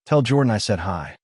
Tell Jordan I said hi,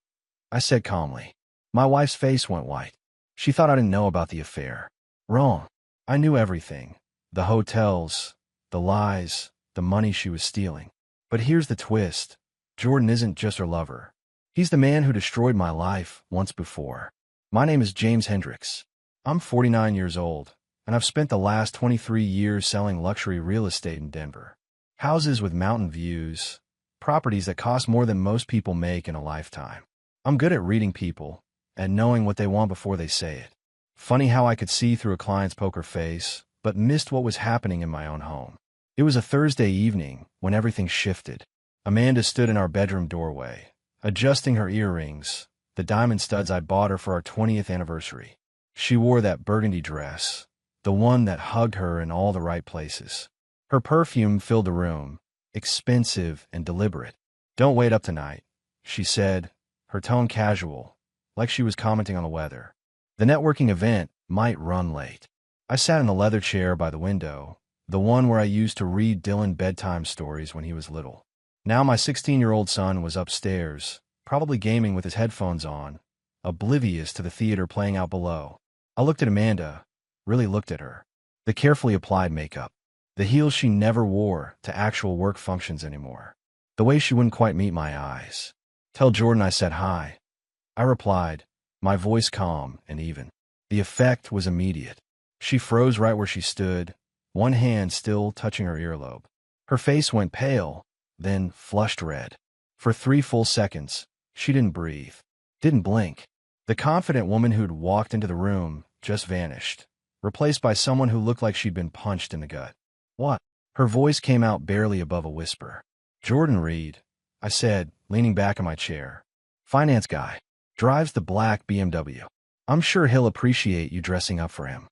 I said calmly. My wife's face went white. She thought I didn't know about the affair. Wrong. I knew everything. The hotels, the lies, the money she was stealing. But here's the twist. Jordan isn't just her lover. He's the man who destroyed my life once before. My name is James Hendricks. I'm 49 years old, and I've spent the last 23 years selling luxury real estate in Denver. Houses with mountain views, properties that cost more than most people make in a lifetime. I'm good at reading people and knowing what they want before they say it. Funny how I could see through a client's poker face, but missed what was happening in my own home. It was a Thursday evening when everything shifted. Amanda stood in our bedroom doorway, adjusting her earrings, the diamond studs I bought her for our 20th anniversary. She wore that burgundy dress, the one that hugged her in all the right places. Her perfume filled the room, expensive and deliberate. "Don't wait up tonight," she said, her tone casual, like she was commenting on the weather. The networking event might run late. I sat in a leather chair by the window, the one where I used to read Dylan bedtime stories when he was little. Now my 16-year-old son was upstairs, probably gaming with his headphones on, oblivious to the theater playing out below. I looked at Amanda, really looked at her. The carefully applied makeup, the heels she never wore to actual work functions anymore, the way she wouldn't quite meet my eyes. "Tell Jordan I said hi," I replied, my voice calm and even. The effect was immediate. She froze right where she stood, one hand still touching her earlobe. Her face went pale, then flushed red. For 3 full seconds, she didn't breathe, didn't blink. The confident woman who'd walked into the room just vanished, replaced by someone who looked like she'd been punched in the gut. "What?" Her voice came out barely above a whisper. "Jordan Reed," I said, leaning back in my chair. "Finance guy. Drives the black BMW. I'm sure he'll appreciate you dressing up for him."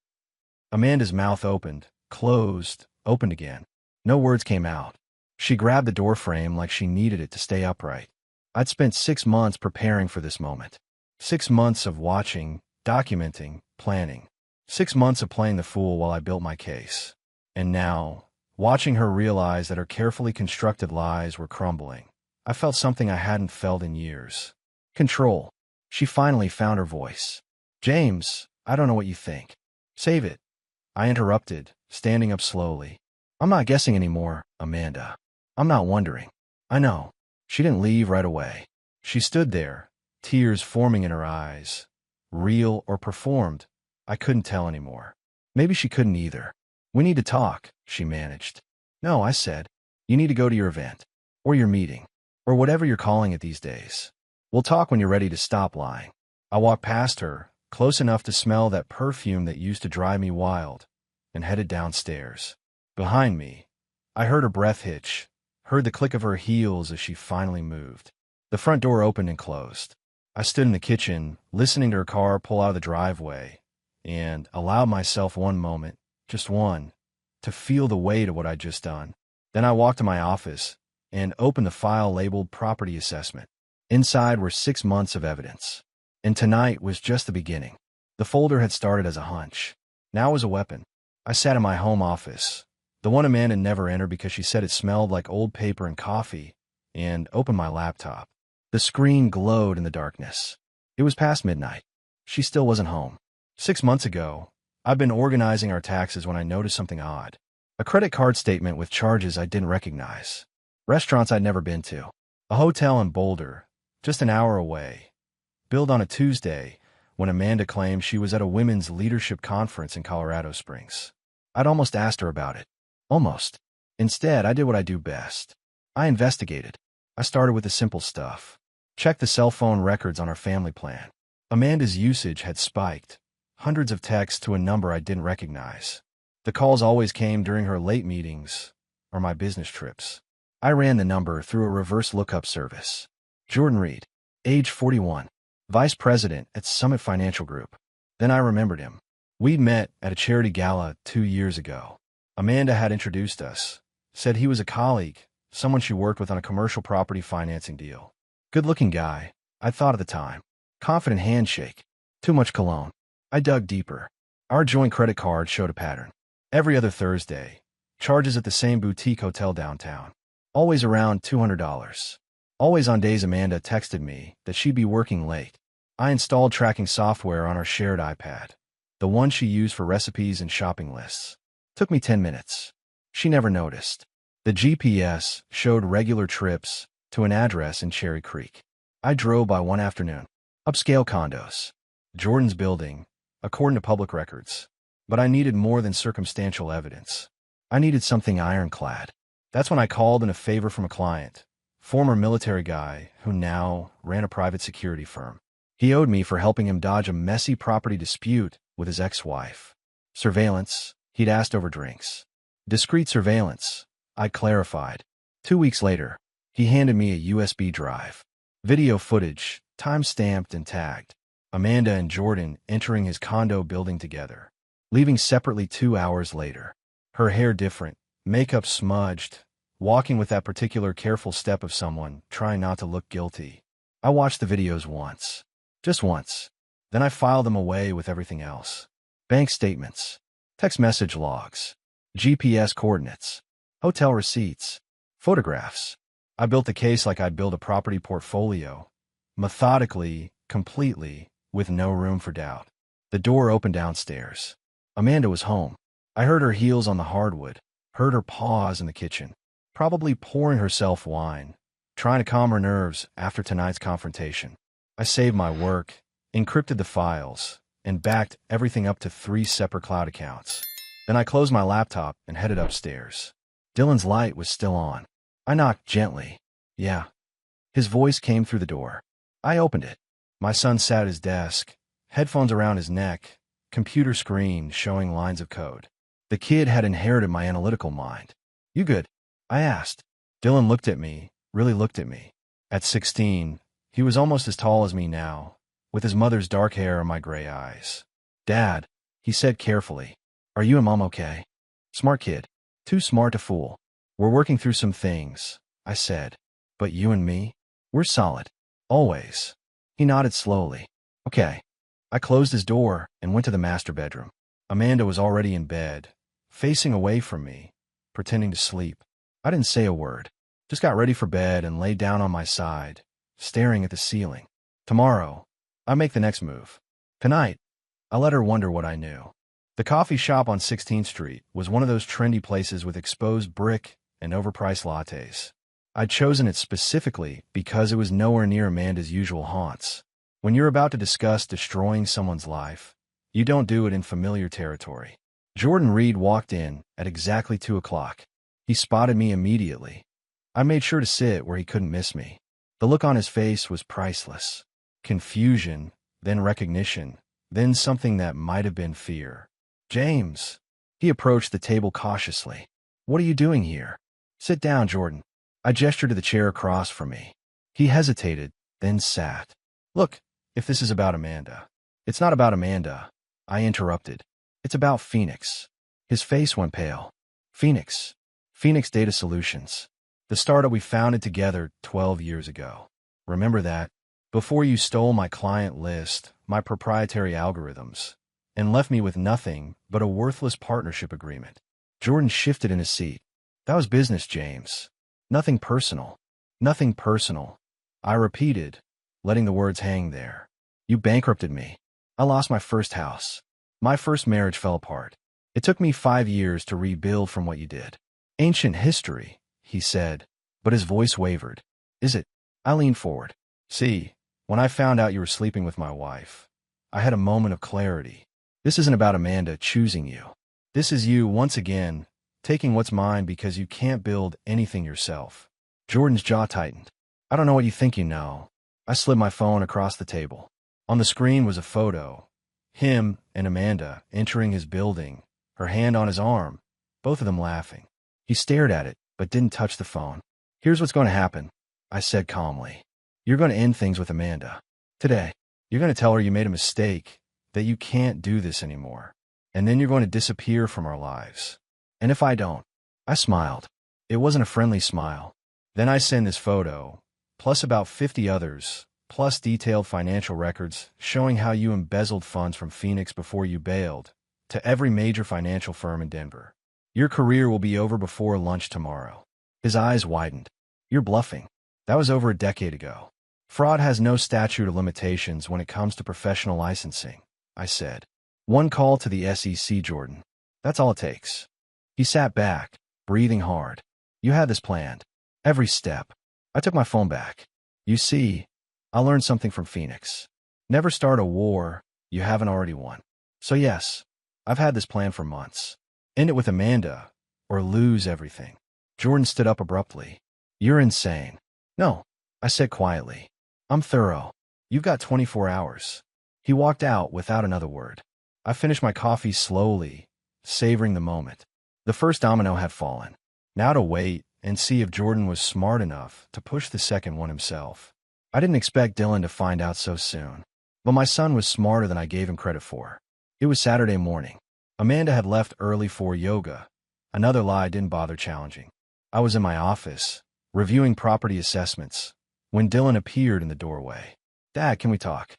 Amanda's mouth opened, closed, opened again. No words came out. She grabbed the door frame like she needed it to stay upright. I'd spent 6 months preparing for this moment. 6 months of watching, documenting, planning. 6 months of playing the fool while I built my case. And now, watching her realize that her carefully constructed lies were crumbling, I felt something I hadn't felt in years. Control. She finally found her voice. "James, I don't know what you think." "Save it," I interrupted, standing up slowly. "I'm not guessing anymore, Amanda. I'm not wondering. I know." She didn't leave right away. She stood there, tears forming in her eyes. Real or performed, I couldn't tell anymore. Maybe she couldn't either. "We need to talk," she managed. "No," I said. "You need to go to your event. Or your meeting. Or whatever you're calling it these days. We'll talk when you're ready to stop lying." I walked past her, close enough to smell that perfume that used to drive me wild, and headed downstairs. Behind me, I heard her breath hitch, heard the click of her heels as she finally moved. The front door opened and closed. I stood in the kitchen, listening to her car pull out of the driveway, and allowed myself one moment, just one, to feel the weight of what I'd just done. Then I walked to my office and opened the file labeled Property Assessment. Inside were 6 months of evidence. And tonight was just the beginning. The folder had started as a hunch. Now it was a weapon. I sat in my home office, the one Amanda never entered because she said it smelled like old paper and coffee, and opened my laptop. The screen glowed in the darkness. It was past midnight. She still wasn't home. 6 months ago, I'd been organizing our taxes when I noticed something odd. A credit card statement with charges I didn't recognize. Restaurants I'd never been to. A hotel in Boulder, just an hour away. Billed on a Tuesday, when Amanda claimed she was at a women's leadership conference in Colorado Springs. I'd almost asked her about it. Almost. Instead, I did what I do best. I investigated. I started with the simple stuff. Checked the cell phone records on our family plan. Amanda's usage had spiked. Hundreds of texts to a number I didn't recognize. The calls always came during her late meetings or my business trips. I ran the number through a reverse lookup service. Jordan Reed, age 41, vice president at Summit Financial Group. Then I remembered him. We'd met at a charity gala 2 years ago. Amanda had introduced us, said he was a colleague, someone she worked with on a commercial property financing deal. Good-looking guy, I thought at the time. Confident handshake. Too much cologne. I dug deeper. Our joint credit card showed a pattern. Every other Thursday, charges at the same boutique hotel downtown. Always around $200. Always on days Amanda texted me that she'd be working late. I installed tracking software on our shared iPad, the one she used for recipes and shopping lists. Took me 10 minutes. She never noticed. The GPS showed regular trips to an address in Cherry Creek. I drove by one afternoon. Upscale condos. Jordan's building, according to public records. But I needed more than circumstantial evidence. I needed something ironclad. That's when I called in a favor from a client, former military guy who now ran a private security firm. He owed me for helping him dodge a messy property dispute with his ex-wife. Surveillance, he'd asked over drinks. Discreet surveillance, I clarified. 2 weeks later, he handed me a USB drive. Video footage, time-stamped and tagged. Amanda and Jordan entering his condo building together, leaving separately 2 hours later. Her hair different, makeup smudged, walking with that particular careful step of someone trying not to look guilty. I watched the videos once. Just once. Then I filed them away with everything else. Bank statements, text message logs, GPS coordinates, hotel receipts, photographs. I built the case like I'd build a property portfolio, methodically, completely, with no room for doubt. The door opened downstairs. Amanda was home. I heard her heels on the hardwood, heard her pause in the kitchen, probably pouring herself wine, trying to calm her nerves after tonight's confrontation. I saved my work, encrypted the files, and backed everything up to 3 separate cloud accounts. Then I closed my laptop and headed upstairs. Dylan's light was still on. I knocked gently. Yeah. His voice came through the door. I opened it. My son sat at his desk, headphones around his neck, computer screen showing lines of code. The kid had inherited my analytical mind. You good? I asked. Dylan looked at me, really looked at me. At 16, he was almost as tall as me now, with his mother's dark hair and my gray eyes. Dad, he said carefully, are you and Mom okay? Smart kid. Too smart to fool. We're working through some things, I said. But you and me? We're solid. Always. He nodded slowly. Okay. I closed his door and went to the master bedroom. Amanda was already in bed, facing away from me, pretending to sleep. I didn't say a word. Just got ready for bed and lay down on my side, staring at the ceiling. Tomorrow, I make the next move. Tonight, I let her wonder what I knew. The coffee shop on 16th Street was one of those trendy places with exposed brick and overpriced lattes. I'd chosen it specifically because it was nowhere near Amanda's usual haunts. When you're about to discuss destroying someone's life, you don't do it in familiar territory. Jordan Reed walked in at exactly 2 o'clock. He spotted me immediately. I made sure to sit where he couldn't miss me. The look on his face was priceless. Confusion, then recognition, then something that might have been fear. James. He approached the table cautiously. What are you doing here? Sit down, Jordan. I gestured to the chair across from me. He hesitated, then sat. Look, if this is about Amanda. It's not about Amanda, I interrupted. It's about Phoenix. His face went pale. Phoenix. Phoenix Data Solutions. The startup we founded together 12 years ago. Remember that? Before you stole my client list, my proprietary algorithms, and left me with nothing but a worthless partnership agreement. Jordan shifted in his seat. That was business, James. Nothing personal. Nothing personal. I repeated, letting the words hang there. You bankrupted me. I lost my first house. My first marriage fell apart. It took me 5 years to rebuild from what you did. Ancient history, he said, but his voice wavered. Is it? I leaned forward. See, when I found out you were sleeping with my wife, I had a moment of clarity. This isn't about Amanda choosing you. This is you, once again, taking what's mine because you can't build anything yourself. Jordan's jaw tightened. I don't know what you think you know. I slid my phone across the table. On the screen was a photo. Him and Amanda entering his building, her hand on his arm, both of them laughing. He stared at it, but didn't touch the phone. Here's what's going to happen, I said calmly. You're going to end things with Amanda. Today, you're going to tell her you made a mistake, that you can't do this anymore. And then you're going to disappear from our lives. And if I don't, I smiled. It wasn't a friendly smile. Then I send this photo, plus about 50 others, plus detailed financial records showing how you embezzled funds from Phoenix before you bailed, to every major financial firm in Denver. Your career will be over before lunch tomorrow. His eyes widened. You're bluffing. That was over a decade ago. Fraud has no statute of limitations when it comes to professional licensing, I said. One call to the SEC, Jordan. That's all it takes. He sat back, breathing hard. You had this planned. Every step. I took my phone back. You see, I learned something from Phoenix. Never start a war you haven't already won. So yes, I've had this plan for months. End it with Amanda, or lose everything. Jordan stood up abruptly. You're insane. No, I said quietly. I'm thorough. You've got 24 hours. He walked out without another word. I finished my coffee slowly, savoring the moment. The first domino had fallen. Now to wait and see if Jordan was smart enough to push the second one himself. I didn't expect Dylan to find out so soon. But my son was smarter than I gave him credit for. It was Saturday morning. Amanda had left early for yoga. Another lie I didn't bother challenging. I was in my office, reviewing property assessments, when Dylan appeared in the doorway. Dad, can we talk?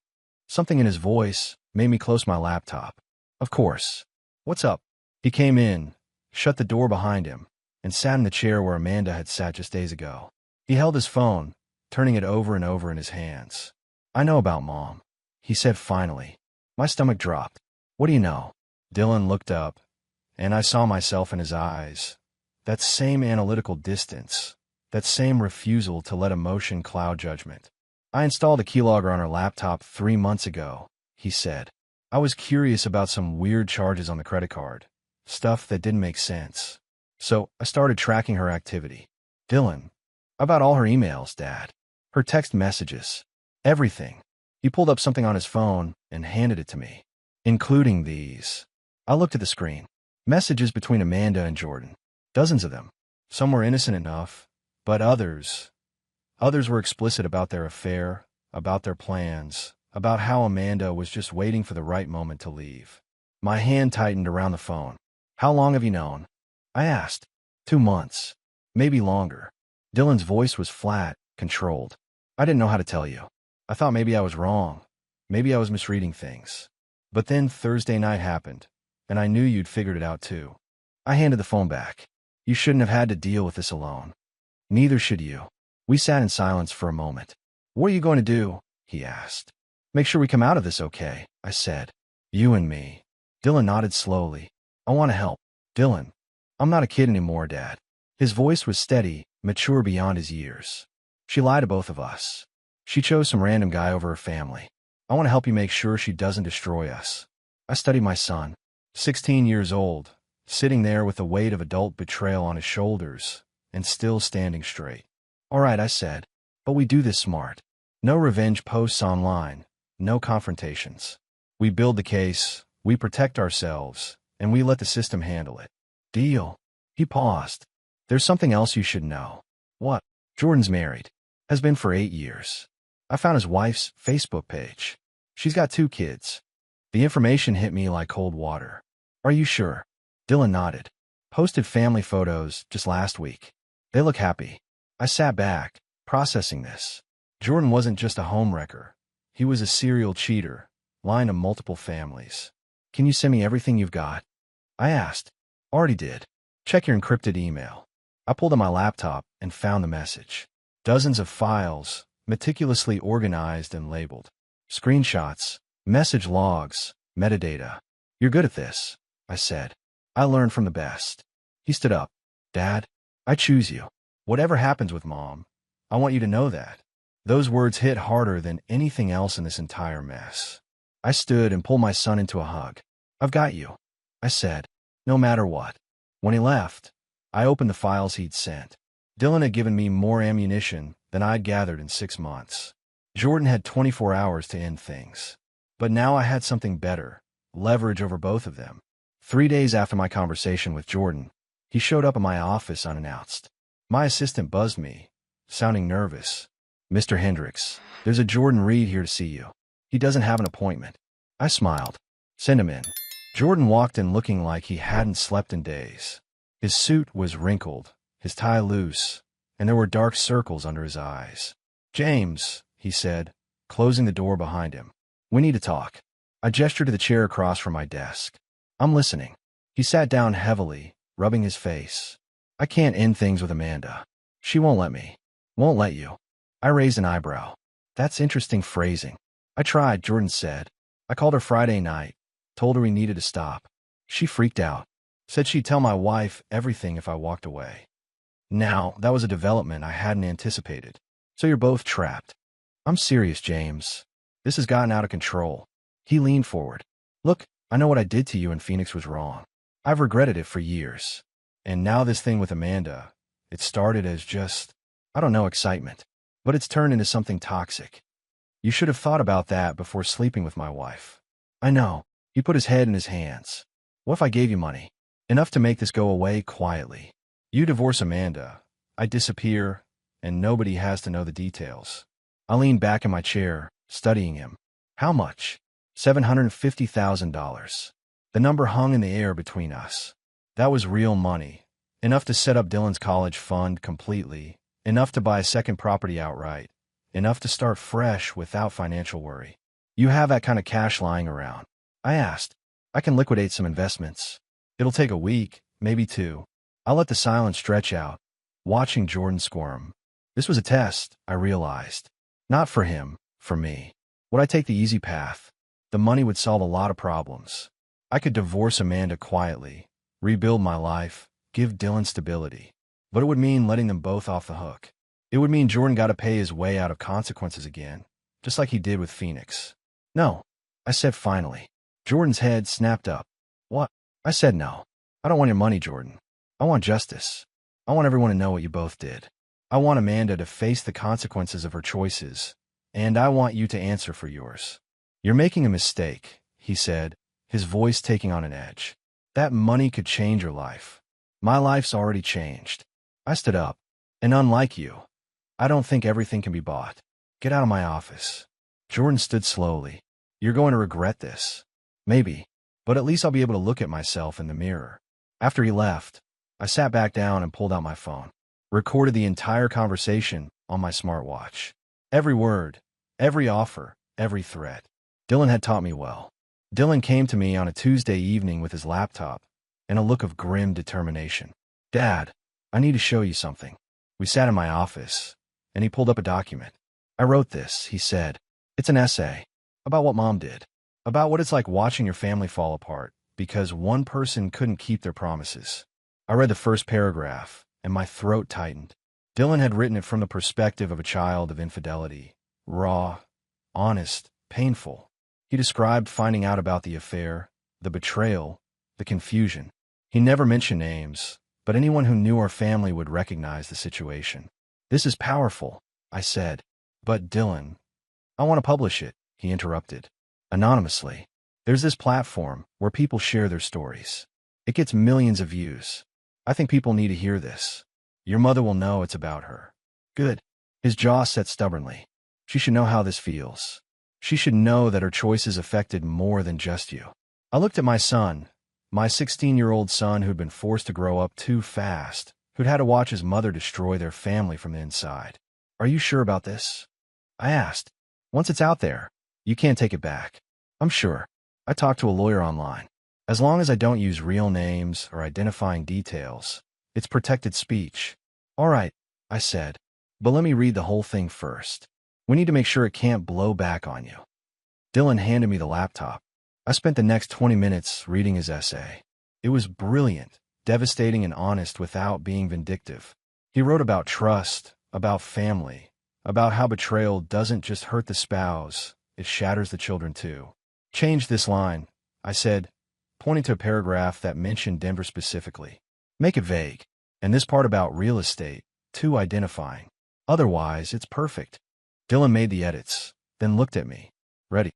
Something in his voice made me close my laptop. Of course. What's up? He came in, shut the door behind him, and sat in the chair where Amanda had sat just days ago. He held his phone, turning it over and over in his hands. I know about Mom, he said finally. My stomach dropped. What do you know? Dylan looked up, and I saw myself in his eyes. That same analytical distance, that same refusal to let emotion cloud judgment. I installed a keylogger on her laptop 3 months ago, he said. I was curious about some weird charges on the credit card, stuff that didn't make sense. So I started tracking her activity. Dylan, about all her emails, Dad. Her text messages. Everything. He pulled up something on his phone and handed it to me, including these. I looked at the screen. Messages between Amanda and Jordan. Dozens of them. Some were innocent enough, but others were explicit about their affair, about their plans, about how Amanda was just waiting for the right moment to leave. My hand tightened around the phone. How long have you known? I asked. 2 months. Maybe longer. Dylan's voice was flat, controlled. I didn't know how to tell you. I thought maybe I was wrong. Maybe I was misreading things. But then Thursday night happened, and I knew you'd figured it out too. I handed the phone back. You shouldn't have had to deal with this alone. Neither should you. We sat in silence for a moment. What are you going to do? He asked. Make sure we come out of this okay, I said. You and me. Dylan nodded slowly. I want to help. Dylan, I'm not a kid anymore, Dad. His voice was steady, mature beyond his years. She lied to both of us. She chose some random guy over her family. I want to help you make sure she doesn't destroy us. I studied my son, 16 years old, sitting there with the weight of adult betrayal on his shoulders, and still standing straight. All right, I said, but we do this smart. No revenge posts online, no confrontations. We build the case, we protect ourselves, and we let the system handle it. Deal. He paused. There's something else you should know. What? Jordan's married. Has been for 8 years. I found his wife's Facebook page. She's got 2 kids. The information hit me like cold water. Are you sure? Dylan nodded. Posted family photos just last week. They look happy. I sat back, processing this. Jordan wasn't just a homewrecker. He was a serial cheater, lying to multiple families. Can you send me everything you've got? I asked. Already did. Check your encrypted email. I pulled on my laptop and found the message. Dozens of files, meticulously organized and labeled. Screenshots, message logs, metadata. You're good at this, I said. I learned from the best. He stood up. Dad, I choose you. Whatever happens with Mom, I want you to know that. Those words hit harder than anything else in this entire mess. I stood and pulled my son into a hug. I've got you, I said, no matter what. When he left, I opened the files he'd sent. Dylan had given me more ammunition than I'd gathered in 6 months. Jordan had 24 hours to end things. But now I had something better, leverage over both of them. 3 days after my conversation with Jordan, he showed up in my office unannounced. My assistant buzzed me, sounding nervous. Mr. Hendricks, there's a Jordan Reed here to see you. He doesn't have an appointment. I smiled. Send him in. Jordan walked in looking like he hadn't slept in days. His suit was wrinkled, his tie loose, and there were dark circles under his eyes. James, he said, closing the door behind him. We need to talk. I gestured to the chair across from my desk. I'm listening. He sat down heavily, rubbing his face. I can't end things with Amanda. She won't let me. Won't let you. I raised an eyebrow. That's interesting phrasing. I tried, Jordan said. I called her Friday night, told her we needed to stop. She freaked out, said she'd tell my wife everything if I walked away. Now, that was a development I hadn't anticipated. So you're both trapped. I'm serious, James. This has gotten out of control. He leaned forward. Look, I know what I did to you in Phoenix was wrong. I've regretted it for years. And now this thing with Amanda, it started as just, I don't know, excitement. But it's turned into something toxic. You should have thought about that before sleeping with my wife. I know. He put his head in his hands. What if I gave you money? Enough to make this go away quietly. You divorce Amanda, I disappear, and nobody has to know the details. I leaned back in my chair, studying him. How much? $750,000. The number hung in the air between us. That was real money. Enough to set up Dylan's college fund completely. Enough to buy a second property outright. Enough to start fresh without financial worry. You have that kind of cash lying around? I asked. I can liquidate some investments. It'll take a week, maybe two. I'll let the silence stretch out, watching Jordan squirm. This was a test, I realized. Not for him, for me. Would I take the easy path? The money would solve a lot of problems. I could divorce Amanda quietly, rebuild my life, give Dylan stability. But it would mean letting them both off the hook. It would mean Jordan got to pay his way out of consequences again, just like he did with Phoenix. No, I said finally. Jordan's head snapped up. What? I said no. I don't want your money, Jordan. I want justice. I want everyone to know what you both did. I want Amanda to face the consequences of her choices, and I want you to answer for yours. You're making a mistake, he said, his voice taking on an edge. That money could change your life. My life's already changed. I stood up. And unlike you, I don't think everything can be bought. Get out of my office. Jordan stood slowly. You're going to regret this. Maybe. But at least I'll be able to look at myself in the mirror. After he left, I sat back down and pulled out my phone. Recorded the entire conversation on my smartwatch. Every word, every offer, every threat. Dylan had taught me well. Dylan came to me on a Tuesday evening with his laptop and a look of grim determination. Dad, I need to show you something. We sat in my office, and he pulled up a document. I wrote this, he said. It's an essay about what Mom did, about what it's like watching your family fall apart because one person couldn't keep their promises. I read the first paragraph, and my throat tightened. Dylan had written it from the perspective of a child of infidelity. Raw, honest, painful. He described finding out about the affair, the betrayal, the confusion. He never mentioned names, but anyone who knew our family would recognize the situation. This is powerful, I said. But Dylan, I want to publish it, he interrupted. Anonymously. There's this platform where people share their stories. It gets millions of views. I think people need to hear this. Your mother will know it's about her. Good. His jaw set stubbornly. She should know how this feels. She should know that her choices affected more than just you. I looked at my son, my 16-year-old son who'd been forced to grow up too fast, who'd had to watch his mother destroy their family from the inside. Are you sure about this? I asked. Once it's out there, you can't take it back. I'm sure. I talked to a lawyer online. As long as I don't use real names or identifying details, it's protected speech. All right, I said. But let me read the whole thing first. We need to make sure it can't blow back on you. Dylan handed me the laptop. I spent the next 20 minutes reading his essay. It was brilliant, devastating and honest without being vindictive. He wrote about trust, about family, about how betrayal doesn't just hurt the spouse, it shatters the children too. Change this line, I said, pointing to a paragraph that mentioned Denver specifically. Make it vague. And this part about real estate, too identifying. Otherwise, it's perfect. Dylan made the edits, then looked at me. Ready.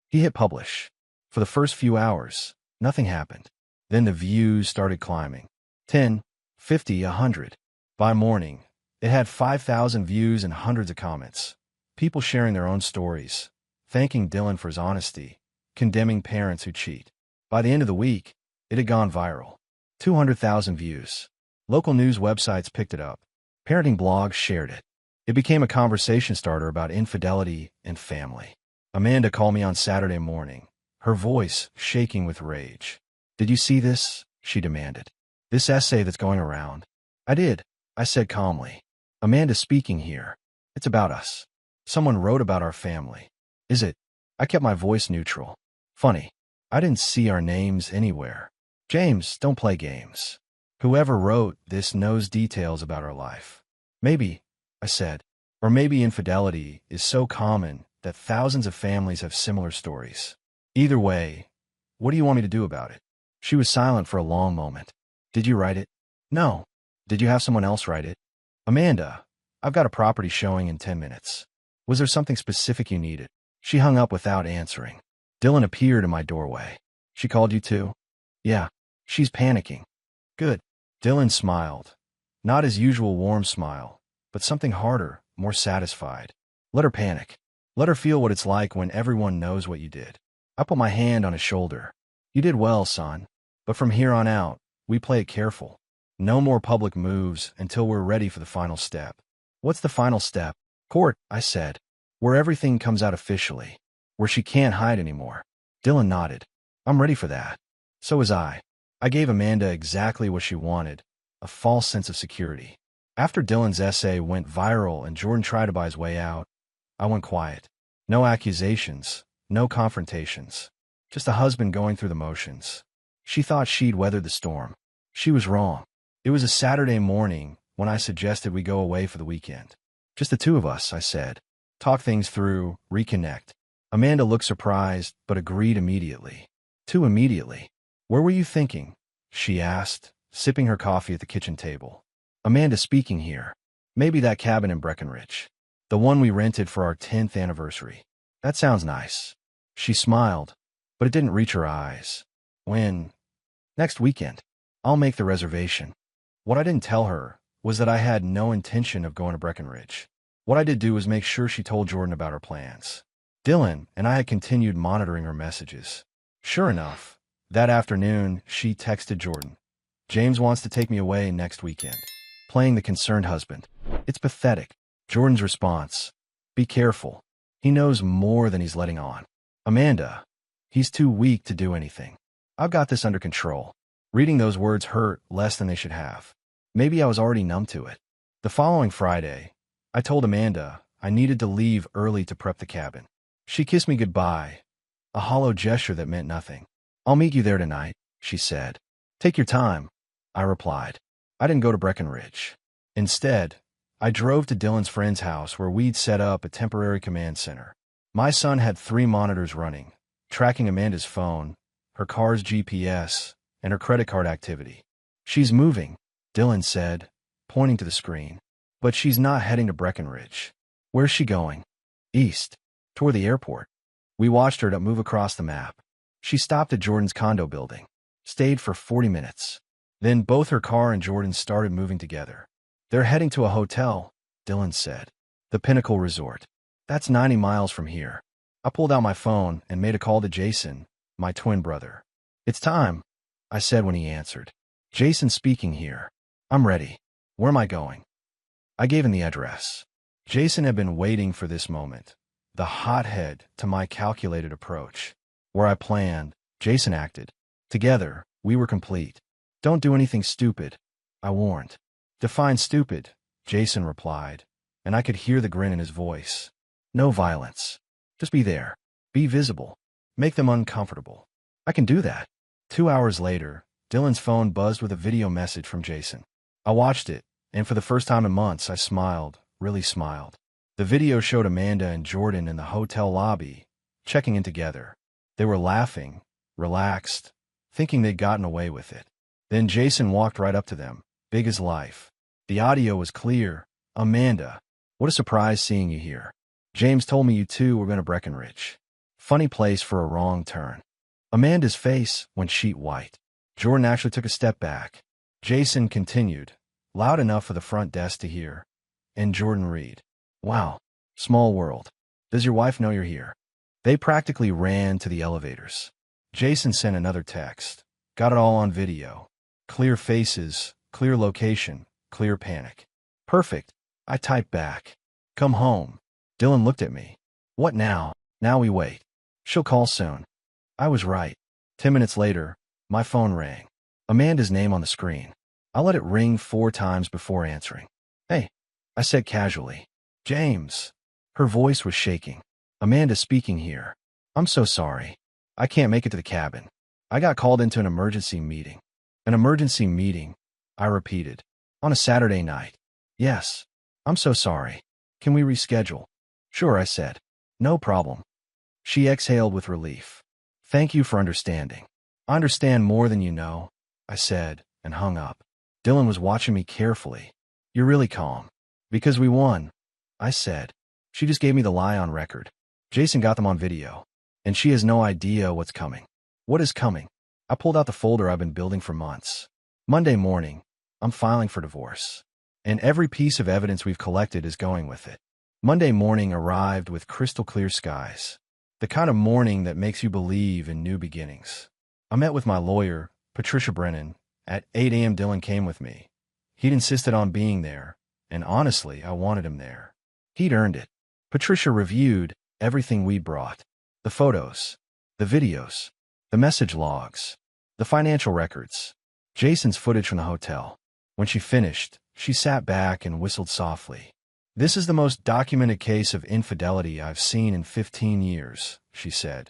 He hit publish. For the first few hours, nothing happened. Then the views started climbing. 10, 50, 100. By morning, it had 5,000 views and hundreds of comments. People sharing their own stories, thanking Dylan for his honesty, condemning parents who cheat. By the end of the week, it had gone viral. 200,000 views. Local news websites picked it up. Parenting blogs shared it. It became a conversation starter about infidelity and family. Amanda called me on Saturday morning, her voice shaking with rage. Did you see this? She demanded. This essay that's going around? I did, I said calmly. Amanda's speaking here. It's about us. Someone wrote about our family. Is it? I kept my voice neutral. Funny. I didn't see our names anywhere. James, don't play games. Whoever wrote this knows details about our life. Maybe, I said, or maybe infidelity is so common that thousands of families have similar stories. Either way, what do you want me to do about it? She was silent for a long moment. Did you write it? No. Did you have someone else write it? Amanda, I've got a property showing in 10 minutes. Was there something specific you needed? She hung up without answering. Dylan appeared in my doorway. She called you too? Yeah. She's panicking. Good. Dylan smiled. Not his usual warm smile, but something harder, more satisfied. Let her panic. Let her feel what it's like when everyone knows what you did. I put my hand on his shoulder. You did well, son. But from here on out, we play it careful. No more public moves until we're ready for the final step. What's the final step? Court, I said. Where everything comes out officially. Where she can't hide anymore. Dylan nodded. I'm ready for that. So was I. I gave Amanda exactly what she wanted, a false sense of security. After Dylan's essay went viral and Jordan tried to buy his way out, I went quiet. No accusations, no confrontations. Just a husband going through the motions. She thought she'd weathered the storm. She was wrong. It was a Saturday morning when I suggested we go away for the weekend. Just the two of us, I said. Talk things through, reconnect. Amanda looked surprised, but agreed immediately. Too immediately. Where were you thinking? She asked, sipping her coffee at the kitchen table. Amanda speaking here. Maybe that cabin in Breckenridge. The one we rented for our 10th anniversary. That sounds nice. She smiled, but it didn't reach her eyes. When? Next weekend. I'll make the reservation. What I didn't tell her was that I had no intention of going to Breckenridge. What I did do was make sure she told Jordan about her plans. Dylan and I had continued monitoring her messages. Sure enough, that afternoon, she texted Jordan. James wants to take me away next weekend. Playing the concerned husband. It's pathetic. Jordan's response. Be careful. He knows more than he's letting on. Amanda. He's too weak to do anything. I've got this under control. Reading those words hurt less than they should have. Maybe I was already numb to it. The following Friday, I told Amanda I needed to leave early to prep the cabin. She kissed me goodbye, a hollow gesture that meant nothing. I'll meet you there tonight, she said. Take your time, I replied. I didn't go to Breckenridge. Instead, I drove to Dylan's friend's house where we'd set up a temporary command center. My son had 3 monitors running, tracking Amanda's phone, her car's GPS, and her credit card activity. She's moving, Dylan said, pointing to the screen. But she's not heading to Breckenridge. Where's she going? East, toward the airport. We watched her move across the map. She stopped at Jordan's condo building, stayed for 40 minutes. Then both her car and Jordan started moving together. They're heading to a hotel, Dylan said. The Pinnacle Resort. That's 90 miles from here. I pulled out my phone and made a call to Jason, my twin brother. It's time, I said when he answered. Jason speaking here. I'm ready. Where am I going? I gave him the address. Jason had been waiting for this moment, the hothead to my calculated approach. Where I planned, Jason acted. Together, we were complete. Don't do anything stupid, I warned. Define stupid, Jason replied, and I could hear the grin in his voice. No violence. Just be there. Be visible. Make them uncomfortable. I can do that. 2 hours later, Dylan's phone buzzed with a video message from Jason. I watched it, and for the first time in months, I smiled, really smiled. The video showed Amanda and Jordan in the hotel lobby, checking in together. They were laughing, relaxed, thinking they'd gotten away with it. Then Jason walked right up to them, big as life. The audio was clear. Amanda, what a surprise seeing you here. James told me you two were going to Breckenridge. Funny place for a wrong turn. Amanda's face went sheet white. Jordan actually took a step back. Jason continued, loud enough for the front desk to hear. And Jordan read, wow, small world. Does your wife know you're here? They practically ran to the elevators. Jason sent another text. Got it all on video. Clear faces, clear location, clear panic. Perfect. I typed back. Come home. Dylan looked at me. What now? Now we wait. She'll call soon. I was right. 10 minutes later, my phone rang. Amanda's name on the screen. I let it ring 4 times before answering. Hey, I said casually. James. Her voice was shaking. Amanda speaking here. I'm so sorry. I can't make it to the cabin. I got called into an emergency meeting. An emergency meeting, I repeated. On a Saturday night. Yes. I'm so sorry. Can we reschedule? Sure, I said. No problem. She exhaled with relief. Thank you for understanding. I understand more than you know, I said, and hung up. Dylan was watching me carefully. You're really calm. Because we won, I said. She just gave me the lie on record. Jason got them on video. And she has no idea what's coming. What is coming? I pulled out the folder I've been building for months. Monday morning, I'm filing for divorce. And every piece of evidence we've collected is going with it. Monday morning arrived with crystal clear skies. The kind of morning that makes you believe in new beginnings. I met with my lawyer, Patricia Brennan. At 8 a.m. Dylan came with me. He'd insisted on being there, and honestly, I wanted him there. He'd earned it. Patricia reviewed everything we brought. The photos, the videos, the message logs, the financial records, Jason's footage from the hotel. When she finished, she sat back and whistled softly. This is the most documented case of infidelity I've seen in 15 years, she said,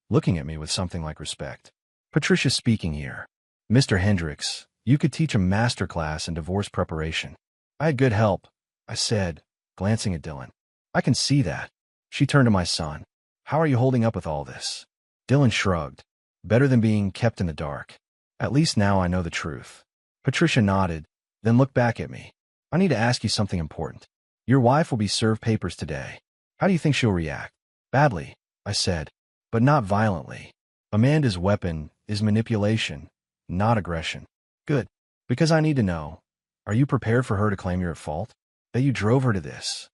looking at me with something like respect. Patricia speaking here. Mr. Hendricks, you could teach a masterclass in divorce preparation. I had good help, I said, glancing at Dylan. I can see that. She turned to my son. How are you holding up with all this? Dylan shrugged. Better than being kept in the dark. At least now I know the truth. Patricia nodded, then looked back at me. I need to ask you something important. Your wife will be served papers today. How do you think she'll react? Badly, I said, but not violently. Amanda's weapon is manipulation, not aggression. Good, because I need to know. Are you prepared for her to claim you're at fault? That you drove her to this?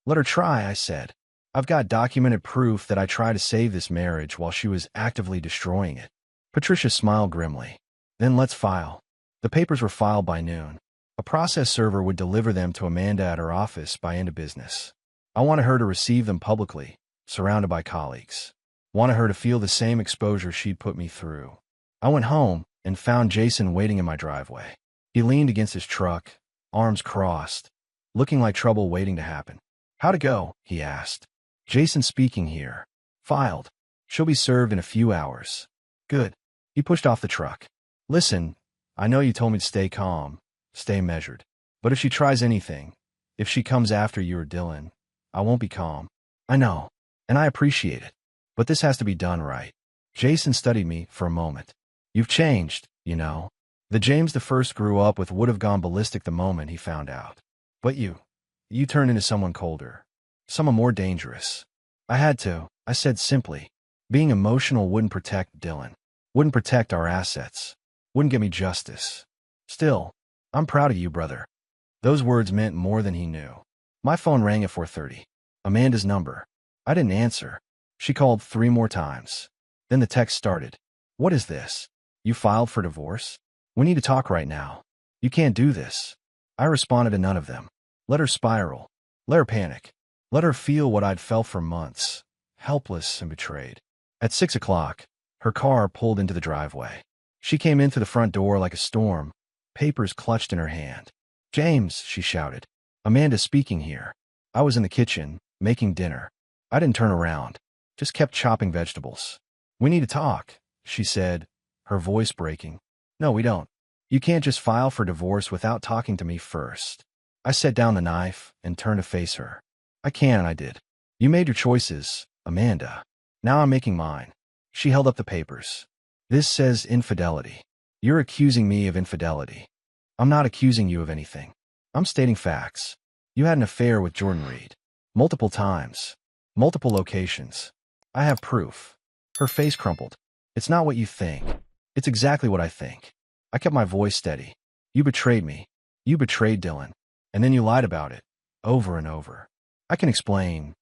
Let her try, I said. I've got documented proof that I tried to save this marriage while she was actively destroying it. Patricia smiled grimly. Then let's file. The papers were filed by noon. A process server would deliver them to Amanda at her office by end of business. I wanted her to receive them publicly, surrounded by colleagues. Wanted her to feel the same exposure she'd put me through. I went home and found Jason waiting in my driveway. He leaned against his truck, arms crossed, looking like trouble waiting to happen. How'd it go? He asked. Jason speaking here. Filed. She'll be served in a few hours. Good. He pushed off the truck. Listen, I know you told me to stay calm, stay measured. But if she tries anything, if she comes after you or Dylan, I won't be calm. I know, and I appreciate it. But this has to be done right. Jason studied me for a moment. You've changed, you know. The James I grew up with would have gone ballistic the moment he found out. But you turned into someone colder. Someone more dangerous. I had to, I said simply. Being emotional wouldn't protect Dylan. Wouldn't protect our assets. Wouldn't get me justice. Still, I'm proud of you, brother. Those words meant more than he knew. My phone rang at 4:30. Amanda's number. I didn't answer. She called 3 more times. Then the text started. What is this? You filed for divorce? We need to talk right now. You can't do this. I responded to none of them. Let her spiral. Let her panic. Let her feel what I'd felt for months. Helpless and betrayed. At 6 o'clock, her car pulled into the driveway. She came in through the front door like a storm, papers clutched in her hand. James, she shouted. Amanda speaking here. I was in the kitchen, making dinner. I didn't turn around, just kept chopping vegetables. We need to talk, she said, her voice breaking. No, we don't. You can't just file for divorce without talking to me first. I set down the knife and turned to face her. I can, and I did. You made your choices, Amanda. Now I'm making mine. She held up the papers. This says infidelity. You're accusing me of infidelity. I'm not accusing you of anything. I'm stating facts. You had an affair with Jordan Reed. Multiple times. Multiple locations. I have proof. Her face crumpled. It's not what you think. It's exactly what I think. I kept my voice steady. You betrayed me. You betrayed Dylan. And then you lied about it. Over and over. I can explain.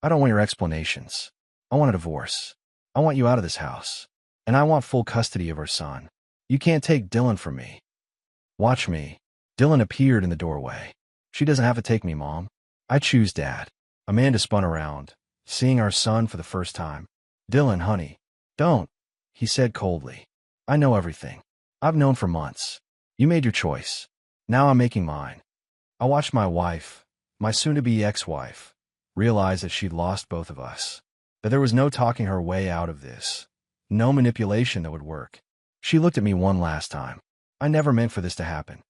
I don't want your explanations. I want a divorce. I want you out of this house. And I want full custody of our son. You can't take Dylan from me. Watch me. Dylan appeared in the doorway. She doesn't have to take me, Mom. I choose Dad. Amanda spun around, seeing our son for the first time. Dylan, honey. Don't, he said coldly. I know everything. I've known for months. You made your choice. Now I'm making mine. I watched my wife, my soon-to-be ex-wife, realized that she'd lost both of us, that there was no talking her way out of this, no manipulation that would work. She looked at me one last time. I never meant for this to happen.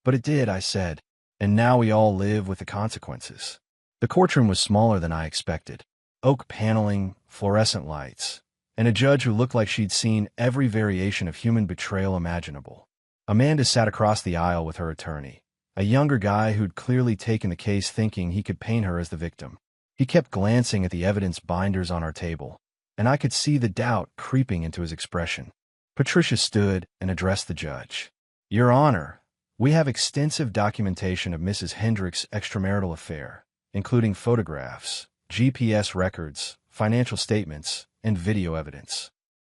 But it did, I said, and now we all live with the consequences. The courtroom was smaller than I expected. Oak paneling, fluorescent lights, and a judge who looked like she'd seen every variation of human betrayal imaginable. Amanda sat across the aisle with her attorney, a younger guy who'd clearly taken the case thinking he could paint her as the victim. He kept glancing at the evidence binders on our table, and I could see the doubt creeping into his expression. Patricia stood and addressed the judge. Your Honor, we have extensive documentation of Mrs. Hendricks' extramarital affair, including photographs, GPS records, financial statements, and video evidence.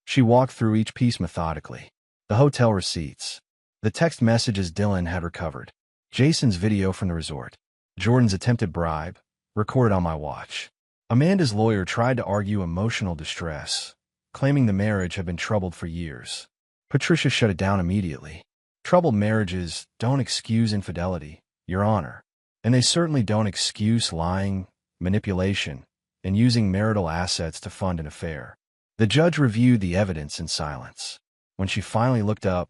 She walked through each piece methodically. The hotel receipts, the text messages Dylan had recovered, Jason's video from the resort, Jordan's attempted bribe, recorded on my watch. Amanda's lawyer tried to argue emotional distress, claiming the marriage had been troubled for years. Patricia shut it down immediately. Troubled marriages don't excuse infidelity, Your Honor, and they certainly don't excuse lying, manipulation, and using marital assets to fund an affair. The judge reviewed the evidence in silence. When she finally looked up,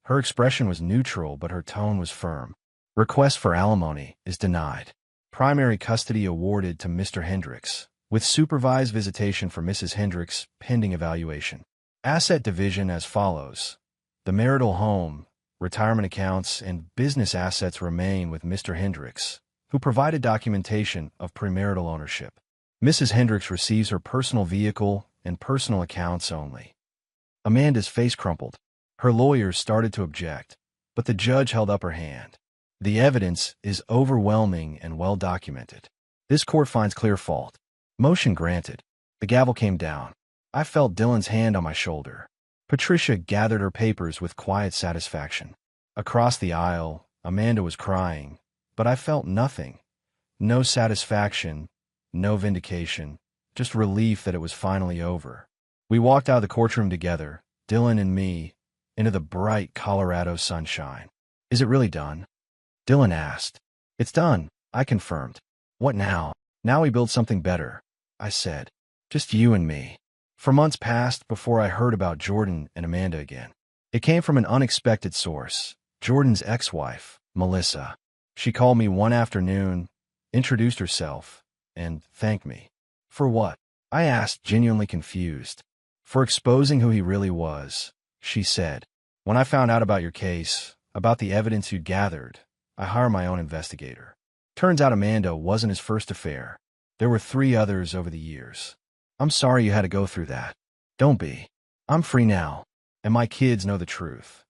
her expression was neutral, but her tone was firm. Request for alimony is denied. Primary custody awarded to Mr. Hendricks, with supervised visitation for Mrs. Hendricks pending evaluation. Asset division as follows. The marital home, retirement accounts, and business assets remain with Mr. Hendricks, who provided documentation of premarital ownership. Mrs. Hendricks receives her personal vehicle and personal accounts only. Amanda's face crumpled. Her lawyers started to object, but the judge held up her hand. The evidence is overwhelming and well documented. This court finds clear fault. Motion granted. The gavel came down. I felt Dylan's hand on my shoulder. Patricia gathered her papers with quiet satisfaction. Across the aisle, Amanda was crying, but I felt nothing. No satisfaction, no vindication, just relief that it was finally over. We walked out of the courtroom together, Dylan and me, into the bright Colorado sunshine. Is it really done? Dylan asked. It's done, I confirmed. What now? Now we build something better, I said. Just you and me. For months passed before I heard about Jordan and Amanda again. It came from an unexpected source, Jordan's ex-wife, Melissa. She called me one afternoon, introduced herself, and thanked me. For what? I asked, genuinely confused. For exposing who he really was, she said. When I found out about your case, about the evidence you'd gathered, I hired my own investigator. Turns out Amanda wasn't his first affair. There were 3 others over the years. I'm sorry you had to go through that. Don't be. I'm free now, and my kids know the truth.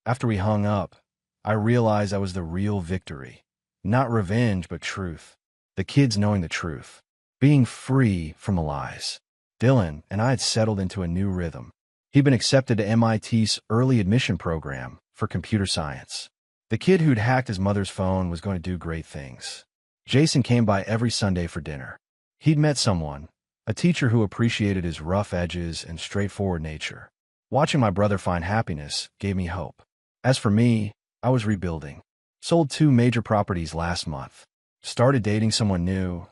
After we hung up, I realized that was the real victory. Not revenge, but truth. The kids knowing the truth. Being free from the lies. Dylan and I had settled into a new rhythm. He'd been accepted to MIT's early admission program for computer science. The kid who'd hacked his mother's phone was going to do great things. Jason came by every Sunday for dinner. He'd met someone, a teacher who appreciated his rough edges and straightforward nature. Watching my brother find happiness gave me hope. As for me, I was rebuilding. Sold 2 major properties last month. Started dating someone new.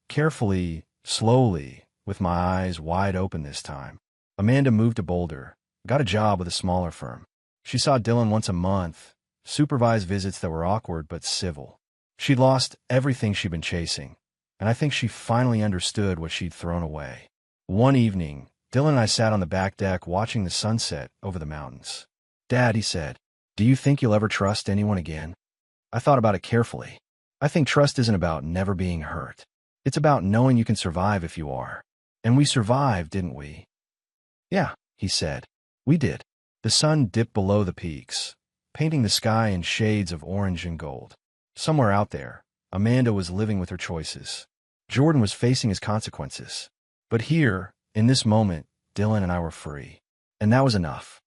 Carefully, slowly, with my eyes wide open this time. Amanda moved to Boulder, got a job with a smaller firm. She saw Dylan once a month, supervised visits that were awkward but civil. She'd lost everything she'd been chasing, and I think she finally understood what she'd thrown away. One evening, Dylan and I sat on the back deck watching the sunset over the mountains. Dad, he said, do you think you'll ever trust anyone again? I thought about it carefully. I think trust isn't about never being hurt. It's about knowing you can survive if you are. And we survived, didn't we? Yeah, he said. We did. The sun dipped below the peaks, painting the sky in shades of orange and gold. Somewhere out there, Amanda was living with her choices. Jordan was facing his consequences. But here, in this moment, Dylan and I were free. And that was enough.